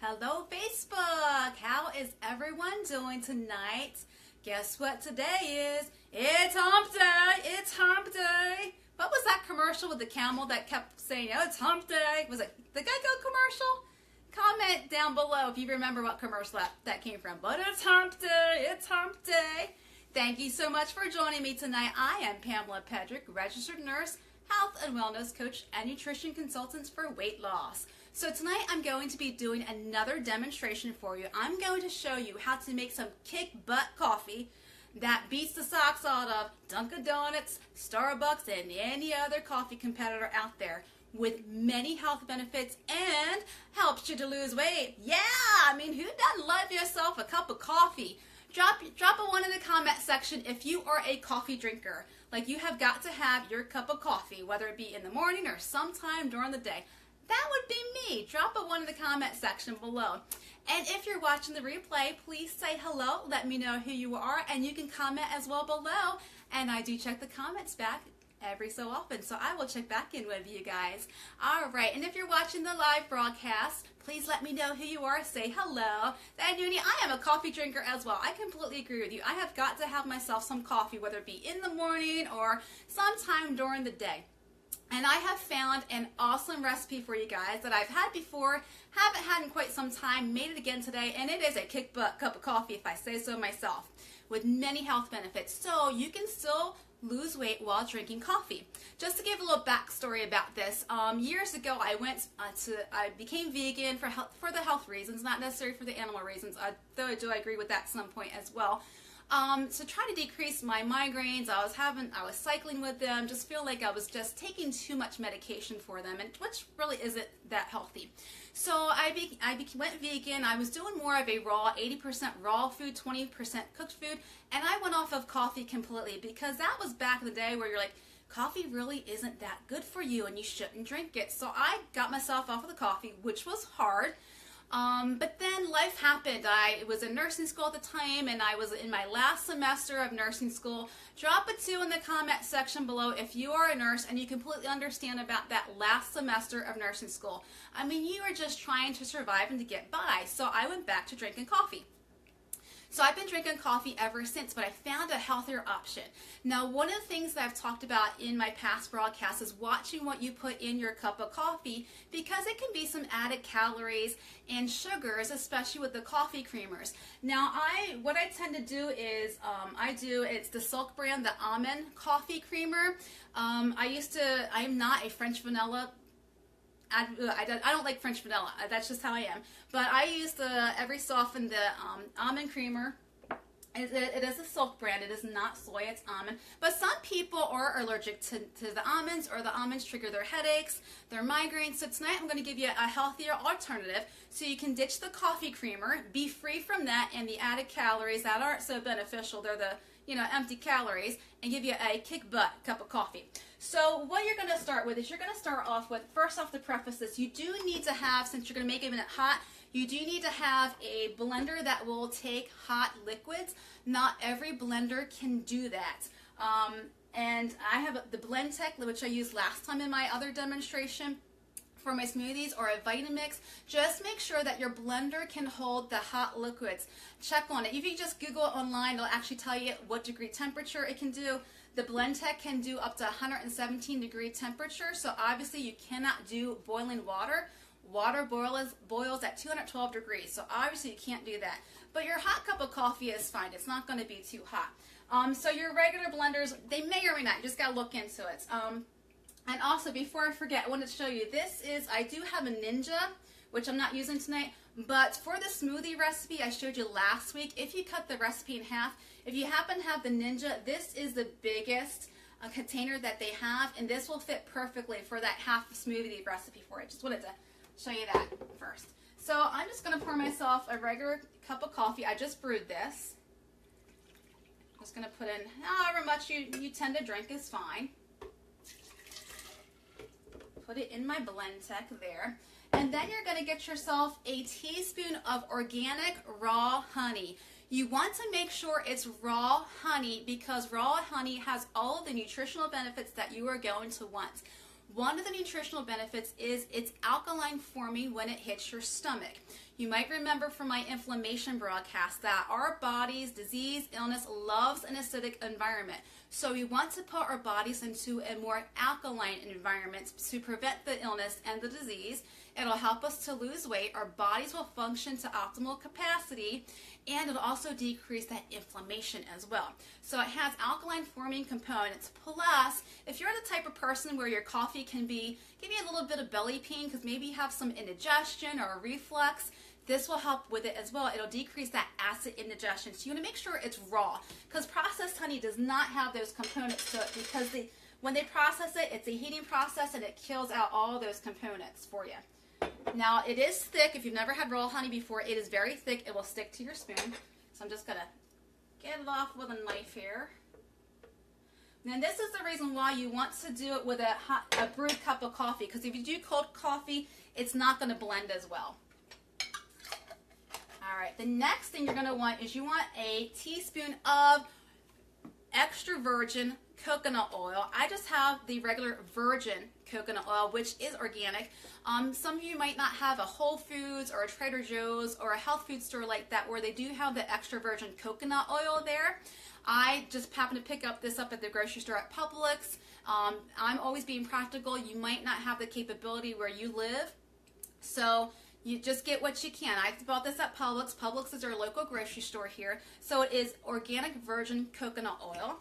Hello, Facebook. How is everyone doing tonight? Guess what today is? It's hump day. It's hump day. What was that commercial with the camel that kept saying, oh, it's hump day? Was it the Geico commercial? Comment down below if you remember what commercial that came from. But it's hump day. It's hump day. Thank you so much for joining me tonight. I am Pamela Pedrick, registered nurse, health and wellness coach, and nutrition consultant for weight loss. So tonight I'm going to be doing another demonstration for you. I'm going to show you how to make some kick butt coffee that beats the socks out of Dunkin' Donuts, Starbucks, and any other coffee competitor out there, with many health benefits and helps you to lose weight. Yeah, I mean, who doesn't love yourself a cup of coffee? Drop a one in the comment section if you are a coffee drinker. Like, you have got to have your cup of coffee, whether it be in the morning or sometime during the day. That would be me. Drop a one in the comment section below. And if you're watching the replay, please say hello. Let me know who you are, and you can comment as well below. And I do check the comments back every so often, so I will check back in with you guys. All right, and if you're watching the live broadcast, please let me know who you are. Say hello. Noonie, I am a coffee drinker as well. I completely agree with you. I have got to have myself some coffee, whether it be in the morning or sometime during the day. And I have found an awesome recipe for you guys that I've had before, haven't had in quite some time, made it again today, and it is a kick butt cup of coffee, if I say so myself, with many health benefits. So you can still lose weight while drinking coffee. Just to give a little backstory about this, years ago I became vegan for the health reasons, not necessarily for the animal reasons, though I do agree with that at some point as well. To try to decrease my migraines, I was cycling with them, just feel like I was just taking too much medication for them, and which really isn't that healthy. So I went vegan. I was doing more of a raw, 80% raw food, 20% cooked food, and I went off of coffee completely, because that was back in the day where you're like, coffee really isn't that good for you and you shouldn't drink it. So I got myself off of the coffee, which was hard. But then life happened. I was in nursing school at the time, and I was in my last semester of nursing school. Drop a 2 in the comment section below if you are a nurse and you completely understand about that last semester of nursing school. I mean, you are just trying to survive and to get by. So I went back to drinking coffee. So I've been drinking coffee ever since, but I found a healthier option. Now, one of the things that I've talked about in my past broadcasts is watching what you put in your cup of coffee, because it can be some added calories and sugars, especially with the coffee creamers. Now, what I tend to do is, it's the Silk brand, the almond coffee creamer. I'm not a French vanilla. I don't like French vanilla. That's just how I am. But I use every so often the almond creamer. It is a Silk brand. It is not soy. It's almond. But some people are allergic to the almonds, or the almonds trigger their headaches, their migraines. So tonight I'm going to give you a healthier alternative, so you can ditch the coffee creamer, be free from that and the added calories that aren't so beneficial. They're the empty calories, and give you a kick butt cup of coffee. So what you're going to start with is you're going to start off with, first off, to preface this, you do need to have, since you're going to make it hot, you do need to have a blender that will take hot liquids. Not every blender can do that. And I have the Blend Tech, which I used last time in my other demonstration for my smoothies, or a Vitamix. Just make sure that your blender can hold the hot liquids. Check on it. If you just Google it online, it'll actually tell you what degree temperature it can do. The Blend Tech can do up to 117 degree temperature, so obviously you cannot do boiling water. Water boils at 212 degrees, so obviously you can't do that. But your hot cup of coffee is fine. It's not going to be too hot. So your regular blenders, they may or may not. You just got to look into it. And also, before I forget, I wanted to show you, I do have a Ninja, which I'm not using tonight, but for the smoothie recipe I showed you last week, if you cut the recipe in half, if you happen to have the Ninja, this is the biggest container that they have, and this will fit perfectly for that half smoothie recipe for it. Just wanted to show you that first. So I'm just going to pour myself a regular cup of coffee. I just brewed this. I'm just going to put in however much you tend to drink is fine. Put it in my Blend Tech there. And then you're going to get yourself a teaspoon of organic raw honey. You want to make sure it's raw honey, because raw honey has all of the nutritional benefits that you are going to want. One of the nutritional benefits is it's alkaline forming when it hits your stomach. You might remember from my inflammation broadcast that our body's disease, illness loves an acidic environment. So we want to put our bodies into a more alkaline environment to prevent the illness and the disease. It'll help us to lose weight. Our bodies will function to optimal capacity, and it'll also decrease that inflammation as well. So it has alkaline forming components. Plus, if you're the type of person where your coffee can give you a little bit of belly pain because maybe you have some indigestion or a reflux, this will help with it as well. It'll decrease that acid indigestion. So you want to make sure it's raw, because processed honey does not have those components to it, because when they process it, it's a heating process and it kills out all those components for you. Now, it is thick. If you've never had raw honey before, it is very thick. It will stick to your spoon. So I'm just going to get it off with a knife here. Now, this is the reason why you want to do it with a brewed cup of coffee, because if you do cold coffee, it's not going to blend as well. All right, the next thing you're going to want is you want a teaspoon of extra virgin coconut oil. I just have the regular virgin coconut oil, which is organic. Some of you might not have a Whole Foods or a Trader Joe's or a health food store like that where they do have the extra virgin coconut oil there. I just happened to pick this up at the grocery store at Publix. I'm always being practical. You might not have the capability where you live, so you just get what you can. I bought this at Publix. Publix is our local grocery store here. So it is organic virgin coconut oil.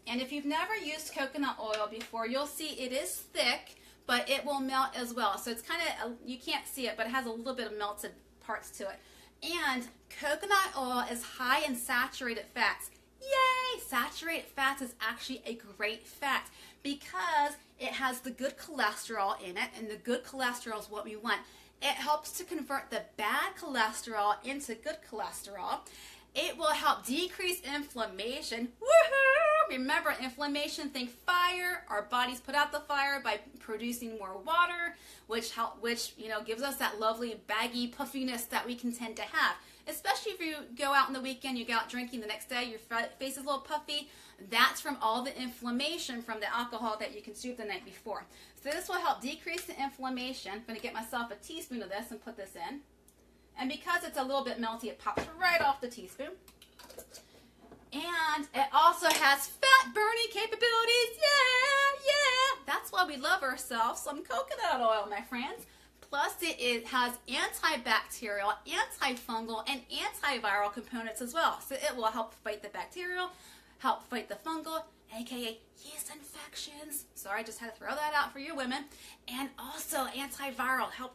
And if you've never used coconut oil before, you'll see it is thick, but it will melt as well. So it's kind of, you can't see it, but it has a little bit of melted parts to it. And coconut oil is high in saturated fats. Yay! Saturated fats is actually a great fat because it has the good cholesterol in it, and the good cholesterol is what we want. It helps to convert the bad cholesterol into good cholesterol. It will help decrease inflammation. Woohoo! Remember, inflammation, think fire. Our bodies put out the fire by producing more water, which gives us that lovely baggy puffiness that we can tend to have. Especially if you go out on the weekend, you go out drinking the next day, your face is a little puffy. That's from all the inflammation from the alcohol that you consumed the night before. So this will help decrease the inflammation. I'm going to get myself a teaspoon of this and put this in. And because it's a little bit melty, it pops right off the teaspoon. And it also has fat burning capabilities. Yeah! That's why we love ourselves some coconut oil, my friends. Plus, it has antibacterial, antifungal, and antiviral components as well. So it will help fight the bacterial, help fight the fungal, aka yeast infections. Sorry, I just had to throw that out for you women. And also antiviral, help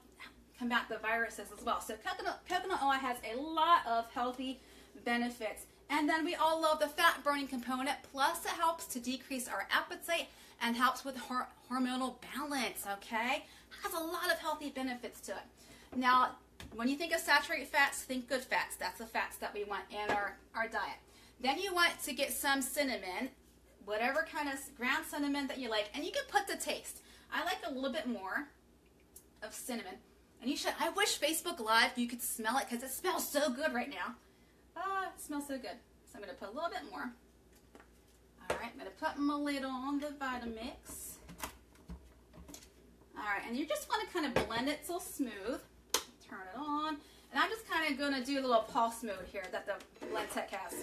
combat the viruses as well. So coconut oil has a lot of healthy benefits. And then we all love the fat burning component. Plus, it helps to decrease our appetite and helps with hormonal balance, okay? Has a lot of healthy benefits to it. Now, when you think of saturated fats, think good fats. That's the fats that we want in our diet. Then you want to get some cinnamon, whatever kind of ground cinnamon that you like, and you can put the taste. I like a little bit more of cinnamon. And you should, I wish Facebook Live you could smell it because it smells so good right now. Oh, it smells so good. So I'm going to put a little bit more. All right, I'm going to put my lid on the Vitamix. All right, and you just want to kind of blend it so smooth. Turn it on. And I'm just kind of going to do a little pulse mode here that the Blend Tech has.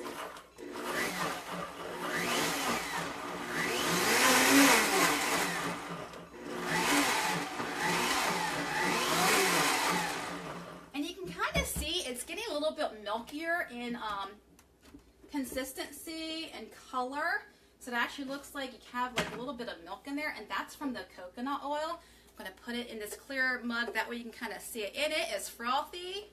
And you can kind of see it's getting a little bit milkier in consistency and color. So it actually looks like you have like a little bit of milk in there, and that's from the coconut oil. I'm going to put it in this clear mug, that way you can kind of see it. And it is frothy.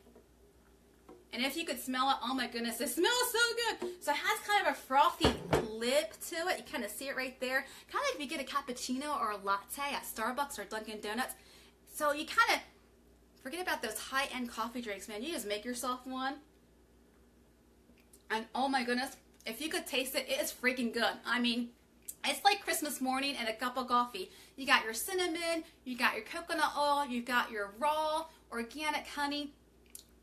And if you could smell it, oh my goodness, it smells so good. So it has kind of a frothy lip to it. You kind of see it right there. Kind of like if you get a cappuccino or a latte at Starbucks or Dunkin' Donuts. So you kind of forget about those high-end coffee drinks, man. You just make yourself one. And oh my goodness, if you could taste it, it is freaking good. I mean, it's like Christmas morning and a cup of coffee. You got your cinnamon, you got your coconut oil, you've got your raw organic honey.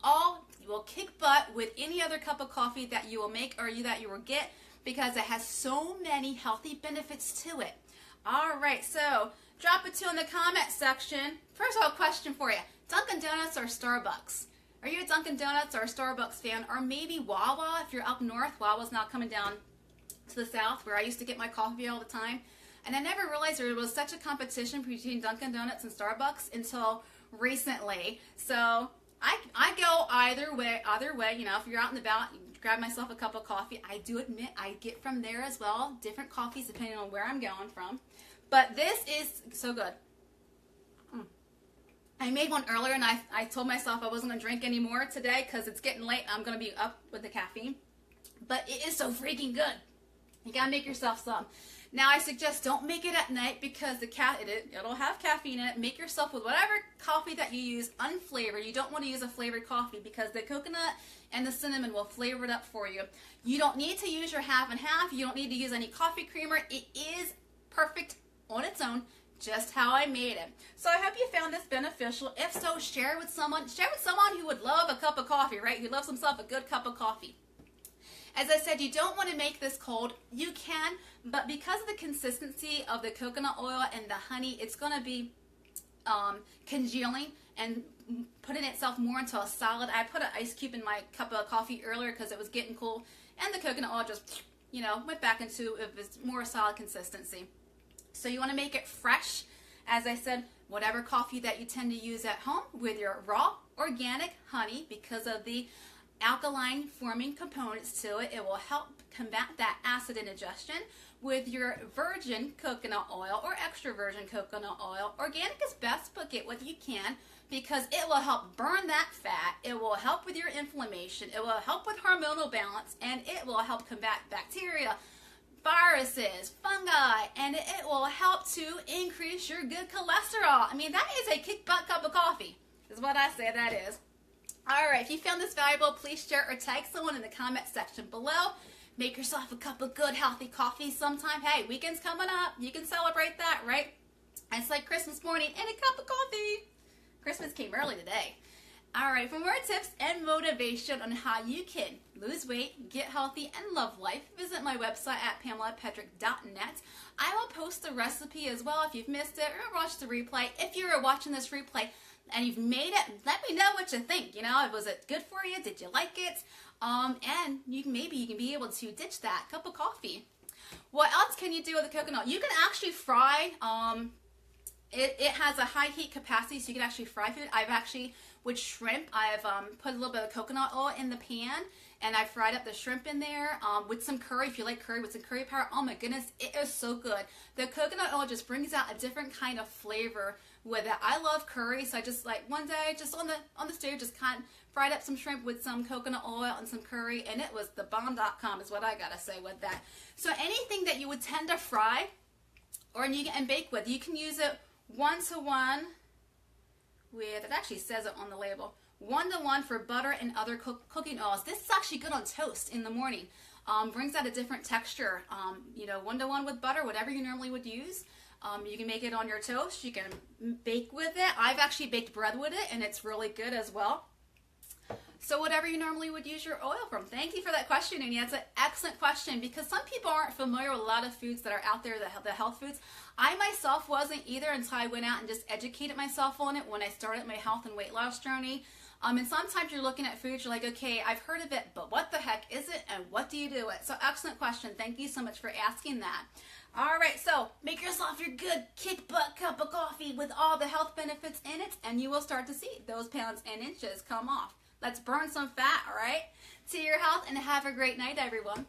All will kick butt with any other cup of coffee that you will make or that you will get, because it has so many healthy benefits to it. All right, so Drop it too in the comment section. First of all, question for you. Dunkin' Donuts or Starbucks? Are you a Dunkin' Donuts or a Starbucks fan? Or maybe Wawa if you're up north. Wawa's not coming down to the south where I used to get my coffee all the time. And I never realized there was such a competition between Dunkin' Donuts and Starbucks until recently. So I go either way. You know, if you're out and about, you grab myself a cup of coffee. I do admit I get from there as well. Different coffees depending on where I'm going from. But this is so good. I made one earlier and I told myself I wasn't going to drink anymore today because it's getting late. I'm going to be up with the caffeine. But it is so freaking good. You got to make yourself some. Now I suggest don't make it at night because it'll have caffeine in it. Make yourself with whatever coffee that you use unflavored. You don't want to use a flavored coffee because the coconut and the cinnamon will flavor it up for you. You don't need to use your half and half. You don't need to use any coffee creamer. It is perfect on its own, just how I made it. So I hope you found this beneficial. If so, share it with someone. Share it with someone who would love a cup of coffee, right? Who loves himself a good cup of coffee. As I said, you don't want to make this cold. You can, but because of the consistency of the coconut oil and the honey, it's going to be congealing and putting itself more into a solid. I put an ice cube in my cup of coffee earlier because it was getting cool, and the coconut oil just, you know, went back into its more solid consistency. So you want to make it fresh. As I said, whatever coffee that you tend to use at home with your raw organic honey, because of the alkaline forming components to it, it will help combat that acid indigestion. With your virgin coconut oil or extra virgin coconut oil, organic is best, but get what you can because it will help burn that fat. It will help with your inflammation. It will help with hormonal balance, and it will help combat bacteria, viruses, fungi, and it will help to increase your good cholesterol. I mean, that is a kick butt cup of coffee, is what I say that is. All right, if you found this valuable, please share or tag someone in the comment section below. Make yourself a cup of good, healthy coffee sometime. Hey, weekend's coming up. You can celebrate that, right? It's like Christmas morning and a cup of coffee. Christmas came early today. All right, for more tips and motivation on how you can lose weight, get healthy, and love life, visit my website at PamelaPatrick.net. I will post the recipe as well if you've missed it or watched the replay. If you were watching this replay and you've made it, let me know what you think. You know, was it good for you? Did you like it? And maybe you can be able to ditch that cup of coffee. What else can you do with the coconut? You can actually fry. It has a high heat capacity, so you can actually fry food. I've actually, with shrimp, I've put a little bit of coconut oil in the pan, and I fried up the shrimp in there with some curry. If you like curry, with some curry powder, oh my goodness, it is so good. The coconut oil just brings out a different kind of flavor with it. I love curry, so I just like one day, just on the stove, just kind of fried up some shrimp with some coconut oil and some curry, and it was the bomb.com is what I gotta say with that. So anything that you would tend to fry and bake with, you can use it 1-to-1 with, it actually says it on the label, 1-to-1 for butter and other cooking oils. This is actually good on toast in the morning. Brings out a different texture. 1-to-1 with butter, whatever you normally would use. You can make it on your toast. You can bake with it. I've actually baked bread with it, and it's really good as well. So whatever you normally would use your oil from. Thank you for that question, Amy. That's an excellent question because some people aren't familiar with a lot of foods that are out there, the health foods. I myself wasn't either until I went out and just educated myself on it when I started my health and weight loss journey. And sometimes you're looking at foods, you're like, okay, I've heard of it, but what the heck is it and what do you do it? So excellent question. Thank you so much for asking that. All right, so make yourself your good kick butt cup of coffee with all the health benefits in it, and you will start to see those pounds and inches come off. Let's burn some fat, all right? To your health, and have a great night, everyone.